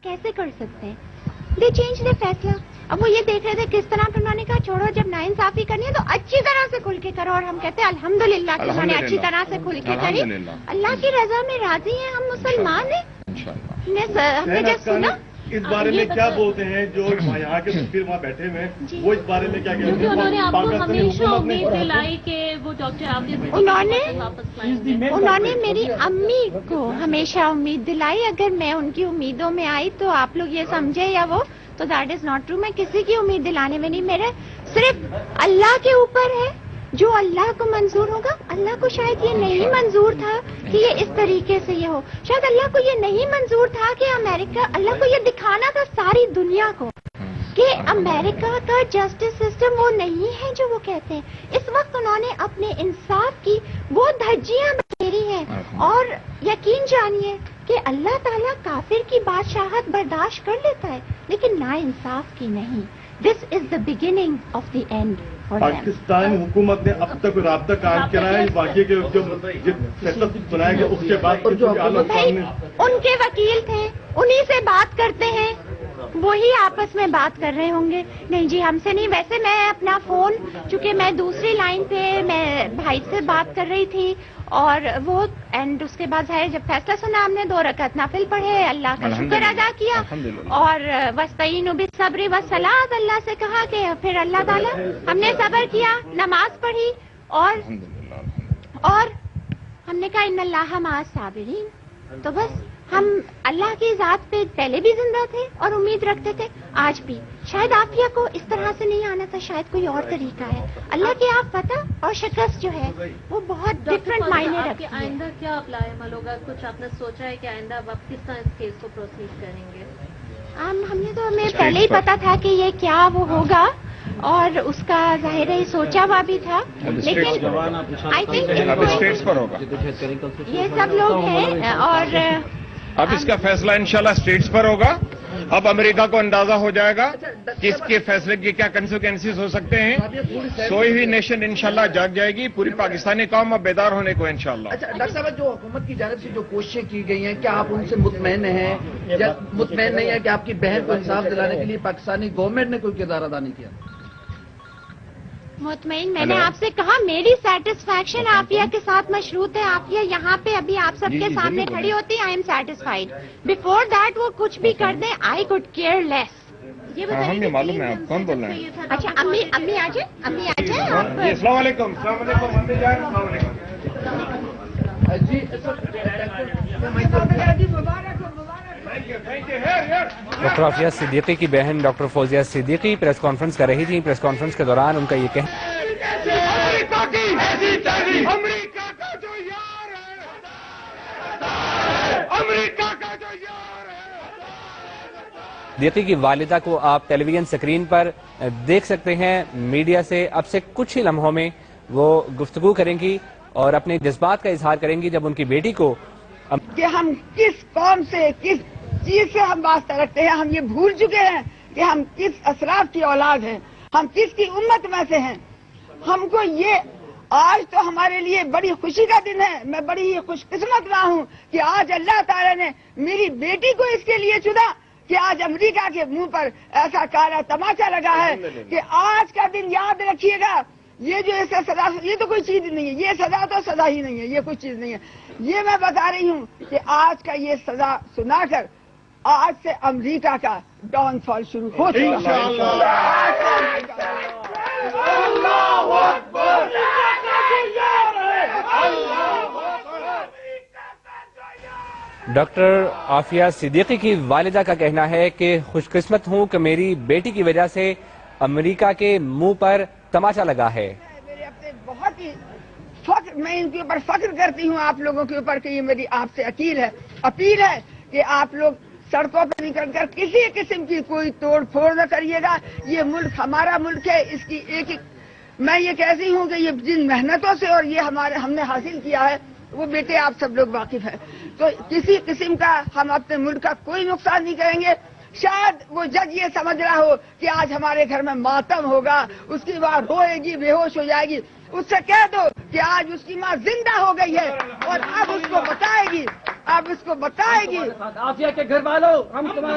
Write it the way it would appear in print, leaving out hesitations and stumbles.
कैसे कर सकते हैं? दे चेंज द फैसला। अब वो ये देख रहे थे किस तरह पे, उन्होंने कहा छोड़ो, जब नाइंसाफी करनी है तो अच्छी तरह से खुल के करो, और हम कहते हैं अल्हम्दुलिल्लाह कि उन्होंने अच्छी तरह से खुल के करी, अल्लाह की रजा में राजी हैं, हम मुसलमान हैं। हमने जब सुना इस बारे में क्या बोलते हैं जो यहाँ के मुफ्ती वहाँ बैठे हुए हैं, वो इस बारे में क्या कहते हैं? उन्होंने आपको हमेशा उम्मीद दिलाई कि वो डॉक्टर आफिया उन्होंने मेरी अम्मी को हमेशा उम्मीद दिलाई। अगर मैं उनकी उम्मीदों में आई तो आप लोग ये समझे या वो, तो दैट इज नॉट ट्रू। मैं किसी की उम्मीद दिलाने में नहीं, मेरे सिर्फ अल्लाह के ऊपर है, जो अल्लाह को मंजूर होगा। अल्लाह को शायद ये नहीं मंजूर था कि ये इस तरीके से ये हो, शायद अल्लाह को ये नहीं मंजूर था कि अमेरिका, अल्लाह को ये दिखाना था सारी दुनिया को कि अमेरिका का जस्टिस सिस्टम वो नहीं है जो वो कहते हैं। इस वक्त उन्होंने अपने इंसाफ की वो धज्जियां बिखेरी हैं, और यकीन जानिए कि अल्लाह ताला काफिर की बादशाहत बर्दाश्त कर लेता है, लेकिन नाइंसाफ की नहीं। This is the beginning of the end. Pakistan हुकूमत ने अब तक राब्ता कायम किया है इस वाक़े के जो फैसला सुनाया गया उसके बाद, उनके वकील थे, उन्हीं से बात करते हैं, वही आपस में बात कर रहे होंगे। नहीं जी, हमसे नहीं। वैसे मैं अपना फोन, चूंकि मैं दूसरी लाइन पे मैं भाई से बात कर रही थी, और वो एंड उसके बाद है जब फैसला सुना, हमने 2 रकात नाफिल पढ़े, अल्लाह का शुक्र अदा किया, और वस्तईनु बिस्सब्रि वस्सलात, अल्लाह से कहा कि फिर अल्लाह ताला, हमने सब्र किया, नमाज पढ़ी, और हमने कहा इन्नल्लाह मअस साबिरीन। तो बस हम अल्लाह की ज़ात पे पहले भी जिंदा थे और उम्मीद रखते थे, आज भी। शायद आफिया को इस तरह से नहीं आना था, शायद कोई और तरीका है। अल्लाह की आप पता और शिकस्त जो है वो बहुत डिफरेंट मायने रखती है। आइंदा क्या अप्लाई अमल होगा? कुछ आपने सोचा है कि आइंदा आप किस तरह इस केस को प्रोसीड करेंगे? हमने तो हमें पहले ही पता था कि ये क्या वो होगा, और उसका जाहिर है सोचा हुआ भी था, लेकिन आई थिंक स्टेट्स पर होगा, ये सब लोग हैं, और अब इसका फैसला इंशाल्लाह स्टेट्स पर होगा। अब अमेरिका को अंदाजा हो जाएगा कि इसके फैसले के क्या कंसिक्वेंसेस हो सकते हैं। सोई हुई नेशन इंशाल्लाह जाग जाएगी, पूरी पाकिस्तानी कौम अब बेदार होने को इंशाल्लाह। अच्छा डॉक्टर साहब, जो हुकूमत की जानिब से जो कोशिशें की गई हैं, क्या आप उनसे मुतमईन हैं या मुतमईन नहीं है कि आपकी बहन को इंसाफ दिलाने के लिए पाकिस्तानी गवर्नमेंट ने कोई किरदार अदा नहीं किया? मुतमईन, मैंने आपसे कहा मेरी सेटिस्फैक्शन आफिया के साथ मशरूत है। आफिया यहाँ पे अभी आप सबके सामने खड़ी होती, I am satisfied. Before that वो कुछ भी कर दें, आई कुड केयर लेस। ये हमें मालूम है आप कौन बोल रहे हैं। अच्छा, अम्मी आ जाए, अम्मी आ जाए। अस्सलाम वालेकुम, अस्सलाम वालेकुम, अम्मी जान, अस्सलाम वालेकुम। डॉक्टर आफिया सिद्दीकी की बहन doctor Fauzia Siddiqui press conference कर रही थी। प्रेस कॉन्फ्रेंस के दौरान उनका ये कहना, अमेरिका का जो यार है, अमेरिका का जो यार है। सिद्दीकी की वालिदा को आप टेलीविजन स्क्रीन पर देख सकते हैं। मीडिया से अब से कुछ ही लम्हों में वो गुफ्तगू करेंगी और अपने जज्बात का इजहार करेंगी जब उनकी बेटी को कि हम किस कौम से, किस चीज से हम वास्ता रखते हैं। हम ये भूल चुके हैं कि हम किस असराफ की औलाद हैं, हम किसकी उम्मत में से हैं। हमको ये आज तो हमारे लिए बड़ी खुशी का दिन है। मैं बड़ी ही खुशकिस्मत रहा हूँ कि आज अल्लाह ताला ने मेरी बेटी को इसके लिए चुना कि आज अमेरिका के मुंह पर ऐसा काला तमाचा लगा है कि आज का दिन याद रखिएगा। ये जो ऐसे सजा, ये तो कोई चीज नहीं है, ये सजा तो सजा ही नहीं है, ये कोई चीज नहीं है। ये मैं बता रही हूँ कि आज का ये सजा सुनाकर आज से अमेरिका का डाउनफॉल शुरू हो चुका है। डॉक्टर आफिया सिद्दीकी की वालिदा का कहना है कि खुशकिस्मत हूँ कि मेरी बेटी की वजह से अमेरिका के मुंह पर तमाचा लगा है। मेरे अपने बहुत ही फख्र, मैं इनके ऊपर फख्र करती हूँ आप लोगों के ऊपर कि ये मेरी आपसे अपील है कि आप लोग सड़कों पर निकलकर किसी किस्म की कोई तोड़ फोड़ न करिएगा। ये मुल्क हमारा मुल्क है, इसकी एक मैं ये कहती हूँ कि ये जिन मेहनतों से और ये हमने हासिल किया है वो बेटे आप सब लोग वाकिफ है। तो किसी किस्म का हम अपने मुल्क का कोई नुकसान नहीं करेंगे। शायद वो जज ये समझ रहा हो कि आज हमारे घर में मातम होगा, उसकी माँ रोएगी, बेहोश हो जाएगी। उससे कह दो कि आज उसकी माँ जिंदा हो गई है और अब उसको बताएगी, आफिया के घर वालों, हम तुम्हारे